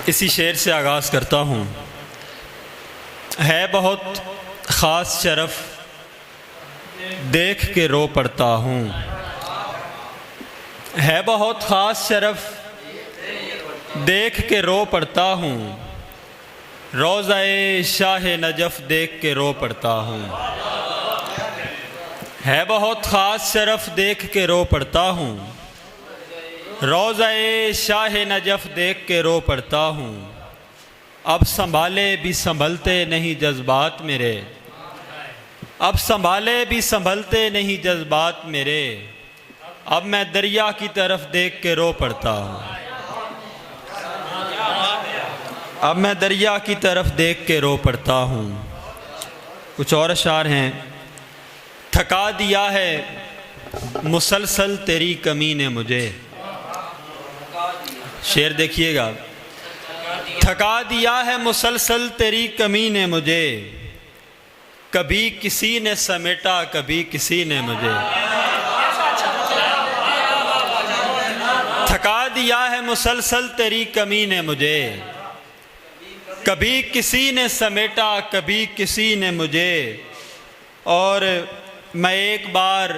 इसी शेर से आगाज़ करता हूँ। है बहुत ख़ास शरफ़ देख के रो पड़ता हूँ। है बहुत ख़ास शरफ़ देख के रो पड़ता हूँ। रोज़ाए शाह नजफ़ देख के रो पड़ता हूँ। है बहुत ख़ास शरफ़ देख के रो पड़ता हूँ। रोज़ाए शाह नजफ़ देख के रो पड़ता हूँ। अब संभाले भी संभलते नहीं जज्बात मेरे। अब संभाले भी संभलते नहीं जज्बात मेरे। अब मैं दरिया की तरफ देख के रो पड़ता हूँ। अब मैं दरिया की तरफ देख के रो पड़ता हूँ। कुछ और अशार हैं। थका दिया है मुसलसल तेरी कमी ने मुझे। शेर देखिएगा। थका दिया है मुसलसल तेरी कमी ने मुझे। कभी किसी ने समेटा कभी किसी ने मुझे। थका दिया है मुसलसल तेरी कमी ने मुझे। कभी किसी ने समेटा कभी किसी ने मुझे। और मैं एक बार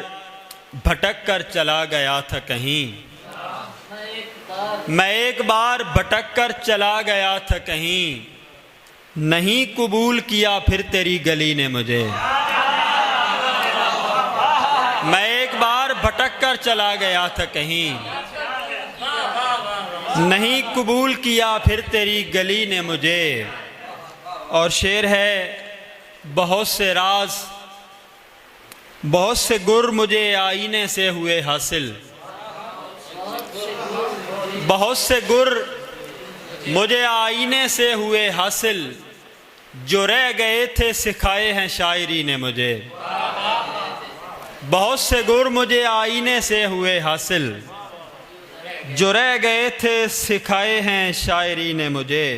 भटक कर चला गया था कहीं। मैं एक बार भटक कर चला गया था कहीं। नहीं कबूल किया फिर तेरी गली ने मुझे। मैं एक बार भटक कर चला गया था कहीं। नहीं कबूल किया फिर तेरी गली ने मुझे। और शेर है। बहुत से राज बहुत से गुर मुझे आईने से हुए हासिल। बहुत से गुर मुझे आईने से हुए हासिल। जो रह गए थे सिखाए हैं शायरी ने मुझे। बहुत से गुर मुझे आईने से हुए हासिल। जो रह गए थे सिखाए हैं शायरी ने मुझे।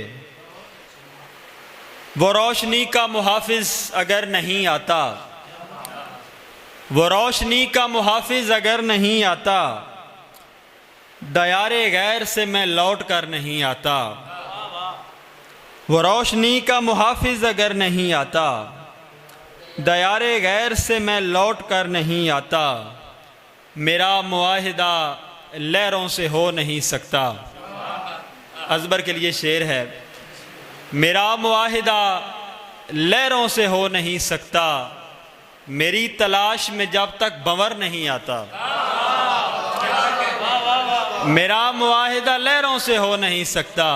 वो रोशनी का मुहाफिज अगर नहीं आता। वो रोशनी का मुहाफिज अगर नहीं आता। दयारे गैर से मैं लौट कर नहीं आता। वो रोशनी का मुहाफिज अगर नहीं आता। दयारे गैर से मैं लौट कर नहीं आता। मेरा मुआहिदा लहरों से हो नहीं सकता। अजबर के लिए शेर है। मेरा मुआहिदा लहरों से हो नहीं सकता। मेरी तलाश में जब तक भंवर नहीं आता। मेरा मुआहिदा लहरों से हो नहीं सकता।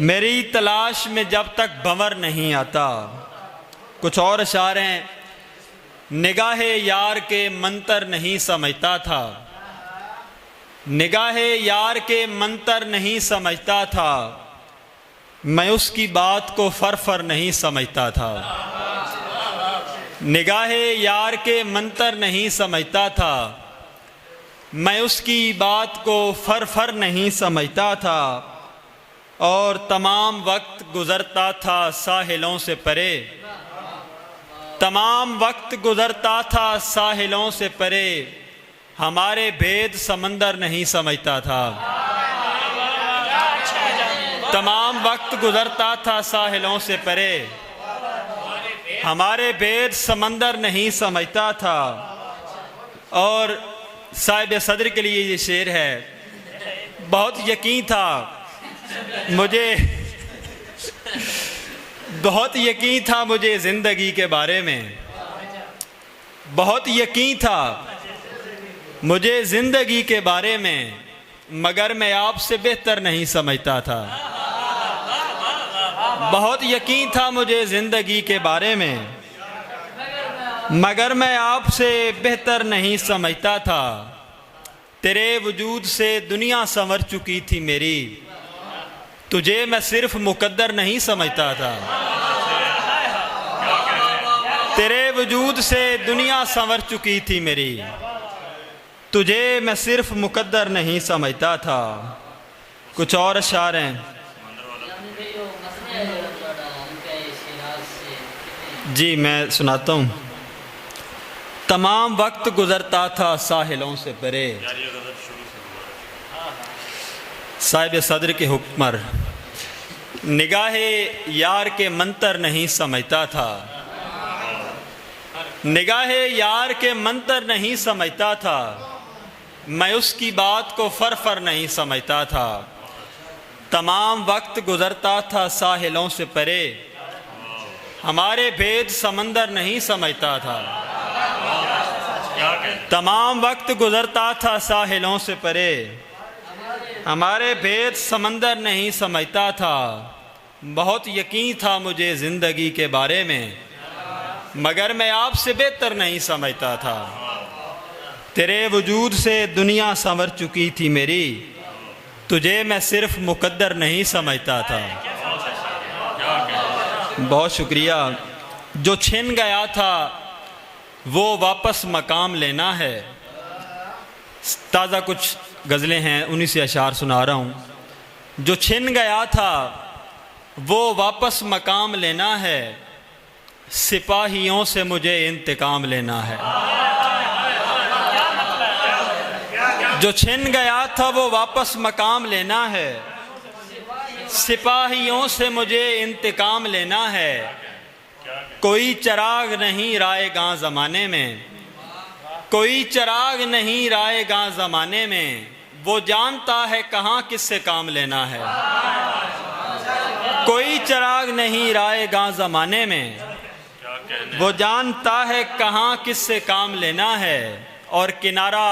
मेरी तलाश में जब तक भंवर नहीं आता। कुछ और अशार हैं। निगाहे यार के मंतर नहीं समझता था। निगाहे यार के मंतर नहीं समझता था। मैं उसकी बात को फर नहीं समझता था। निगाहे यार के मंतर नहीं समझता था। मैं उसकी बात को फर नहीं समझता था। और तमाम वक्त गुज़रता था साहिलों से परे। तमाम वक्त गुज़रता था साहिलों से परे। हमारे भेद समंदर नहीं समझता था। तमाम वक्त गुज़रता था साहिलों से परे। हमारे भेद समंदर नहीं समझता था। और साहिब सदर के लिए ये शेर है। बहुत यकीन था मुझे। बहुत यकीन था मुझे ज़िंदगी के बारे में। बहुत यकीन था मुझे ज़िंदगी के बारे में। मगर मैं आपसे बेहतर नहीं समझता था। बहुत यकीन था मुझे ज़िंदगी के बारे में। मगर मैं आपसे बेहतर नहीं समझता था। तेरे वजूद से दुनिया संवर चुकी थी मेरी। तुझे मैं सिर्फ मुकद्दर नहीं समझता था। तेरे वजूद से दुनिया संवर चुकी थी मेरी। तुझे मैं सिर्फ मुकद्दर नहीं समझता था। कुछ और अशार हैं। जी मैं सुनाता हूँ। तमाम वक्त गुजरता था साहिलों से परे। साहिब सदर के हुक्मर निगाहे यार के मंतर नहीं समझता था, निगाहे यार के मंतर नहीं समझता था, मैं उसकी बात को फर नहीं समझता था। तमाम वक्त गुजरता था साहिलों से परे, हमारे भेद समंदर नहीं समझता था। तमाम वक्त गुजरता था साहिलों से परे, हमारे भेद समंदर नहीं समझता था। बहुत यकीन था मुझे ज़िंदगी के बारे में, मगर मैं आपसे बेहतर नहीं समझता था। तेरे वजूद से दुनिया संवर चुकी थी मेरी, तुझे मैं सिर्फ मुकद्दर नहीं समझता था। बहुत शुक्रिया। जो छिन गया था वो वापस मकाम लेना है। ताज़ा कुछ गज़लें हैं, उन्हीं से अशार सुना रहा हूँ। जो छिन गया था वो वापस मकाम लेना है, सिपाहियों से मुझे इंतकाम लेना है। जो छिन गया था वो वापस मकाम लेना है, सिपाहियों से मुझे इंतकाम लेना है। कोई चिराग नहीं राएगा ज़माने में, कोई चिराग नहीं राएगा ज़माने में, वो जानता है कहाँ किससे काम लेना है। कोई चिराग नहीं राएगा ज़माने में, वो जानता है कहाँ किससे काम लेना है। और किनारा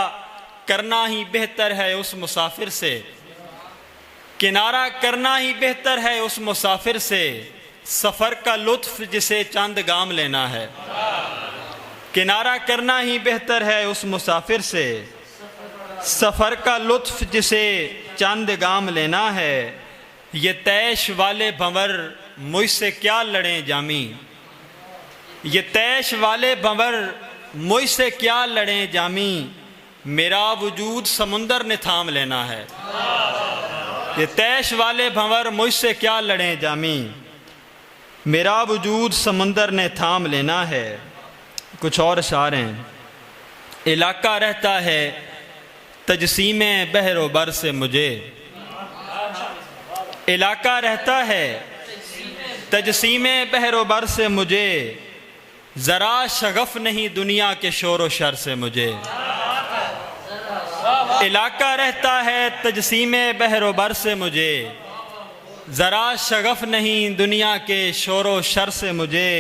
करना ही बेहतर है उस मुसाफिर से, किनारा करना ही बेहतर है उस मुसाफिर से, सफ़र का लुत्फ़ जिसे चंद गाम लेना है। किनारा करना ही बेहतर है उस मुसाफिर से, सफ़र का लुत्फ़ जिसे चंद गाम लेना है। ये तैश वाले भंवर मुझसे क्या लड़ें जामी, ये तैश वाले भंवर मुझसे क्या लड़ें जामी, मेरा वजूद समुंदर ने थाम लेना है। ये तैश वाले भंवर मुझसे क्या लड़ें जामी, मेरा वजूद समुंदर ने थाम लेना है। कुछ और अशार हैं। इलाका रहता है तजसीमे बहरो बर से मुझे, इलाका रहता है तजसीमे बहरो बर से मुझे, ज़रा शगफ नहीं दुनिया के शोर व शर से मुझे। इलाका रहता है तजसीमे बहरो बर से मुझे, ज़रा शगफ नहीं दुनिया के शोर व शर से मुझे।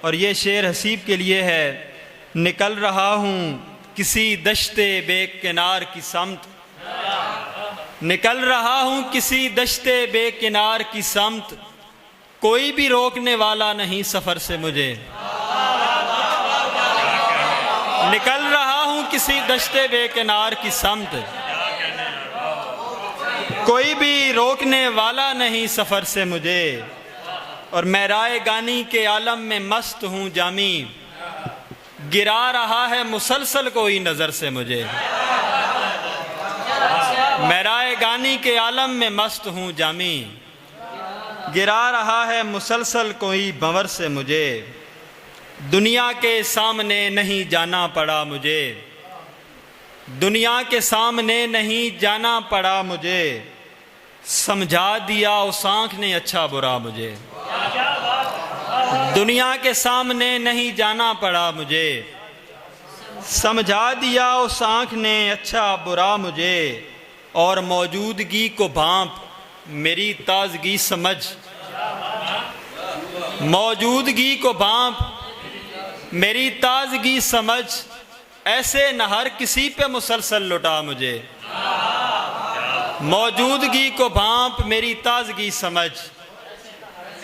और ये शेर हसीब के लिए है। निकल रहा हूँ किसी दश्ते बेकिनार की समत, निकल रहा हूँ किसी दश्ते बेकिनार की समत, कोई भी रोकने वाला नहीं सफ़र से मुझे। निकल रहा हूँ किसी दश्ते बेकिनार की समत, कोई भी रोकने वाला नहीं सफ़र से मुझे। और मैं राय गानी के आलम में मस्त हूँ जामी, गिरा रहा है मुसलसल कोई नज़र से मुझे। मैं राय गानी के आलम में मस्त हूँ जामी, गिरा रहा है मुसलसल कोई भंवर से मुझे। दुनिया के सामने नहीं जाना पड़ा मुझे, दुनिया के सामने नहीं जाना पड़ा मुझे, समझा दिया उस आँख ने अच्छा बुरा मुझे। दुनिया के सामने नहीं जाना पड़ा मुझे, समझा दिया उस आँख ने अच्छा बुरा मुझे। और मौजूदगी को भांप मेरी ताजगी समझ, मौजूदगी को भांप मेरी ताजगी समझ, ऐसे न हर किसी पे मुसलसल लुटा मुझे। मौजूदगी को भांप मेरी ताजगी समझ,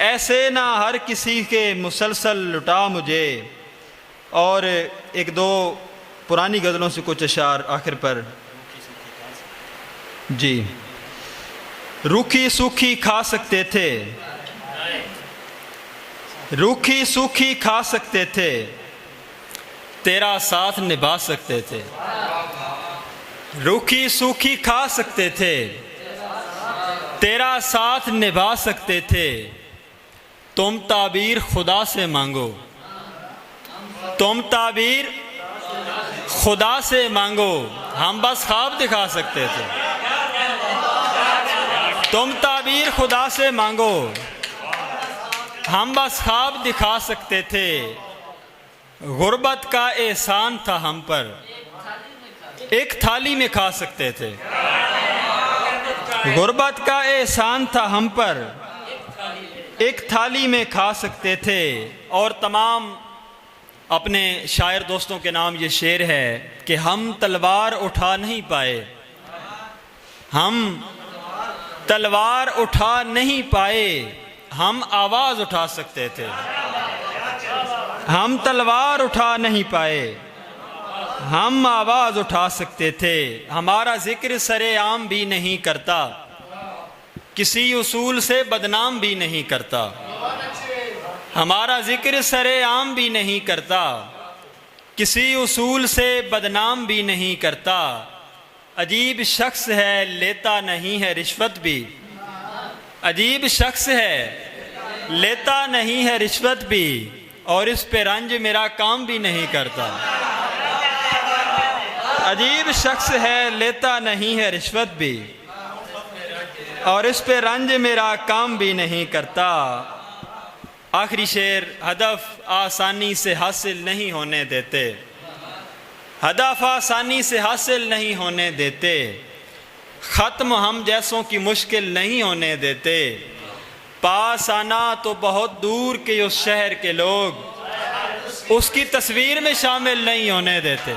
ऐसे ना हर किसी के मुसलसल लुटा मुझे। और एक दो पुरानी गज़लों से कुछ अशार आखिर पर। जी, रूखी सूखी खा सकते थे, रूखी सूखी खा सकते थे, तेरा साथ निभा सकते थे। रूखी सूखी खा सकते थे, तेरा साथ निभा सकते थे। तुम ताबीर खुदा से मांगो, तुम ताबीर खुदा से मांगो, हम बस ख्वाब दिखा सकते थे। तुम ताबीर खुदा से मांगो, हम बस ख्वाब दिखा सकते थे। गुर्बत का एहसान था हम पर, एक थाली में खा सकते थे। गुर्बत का एहसान था हम पर, एक थाली में खा सकते थे। और तमाम अपने शायर दोस्तों के नाम ये शेर है कि हम तलवार उठा नहीं पाए, हम तलवार उठा नहीं पाए, हम आवाज़ उठा सकते थे। हम तलवार उठा नहीं पाए, हम आवाज़ उठा सकते थे। हमारा जिक्र सरेआम भी नहीं करता, किसी उसूल से बदनाम भी नहीं करता। हमारा जिक्र सरेआम भी नहीं करता, किसी उसूल से बदनाम भी नहीं करता। अजीब शख्स है, लेता नहीं है रिश्वत भी। अजीब शख्स है, लेता नहीं है रिश्वत भी, और इस पे रंज मेरा काम भी नहीं करता। अजीब शख्स है, लेता नहीं है रिश्वत भी, और इस पे रंज मेरा काम भी नहीं करता। आखिरी शेर, हदफ आसानी से हासिल नहीं होने देते, हदफ आसानी से हासिल नहीं होने देते। ख़त्म हम जैसों की मुश्किल नहीं होने देते। पास आना तो बहुत दूर के उस शहर के लोग उसकी तस्वीर में शामिल नहीं होने देते।